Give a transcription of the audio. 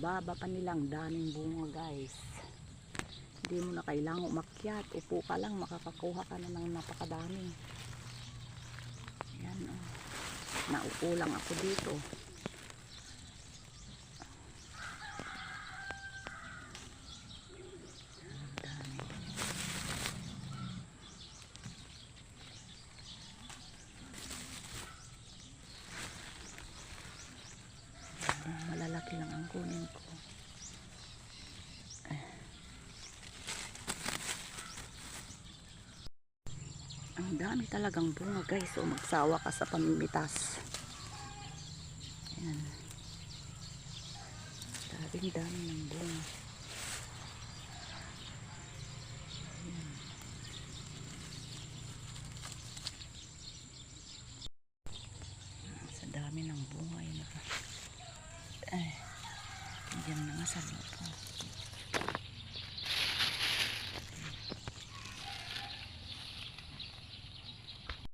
baba pa nilang daming bunga guys. Hindi mo na kailangang umakyat, upo ka lang makakakuha ka na ng napakadami. Yan oh. Naupo lang ako dito. Malalaki lang ang kunin ko. Ang dami talagang bunga guys. So magsawa ka sa pamimitas. Ayan. Dami ng bunga. Ayan. Sa dami ng bunga yun. Diyan na nga sa lupa.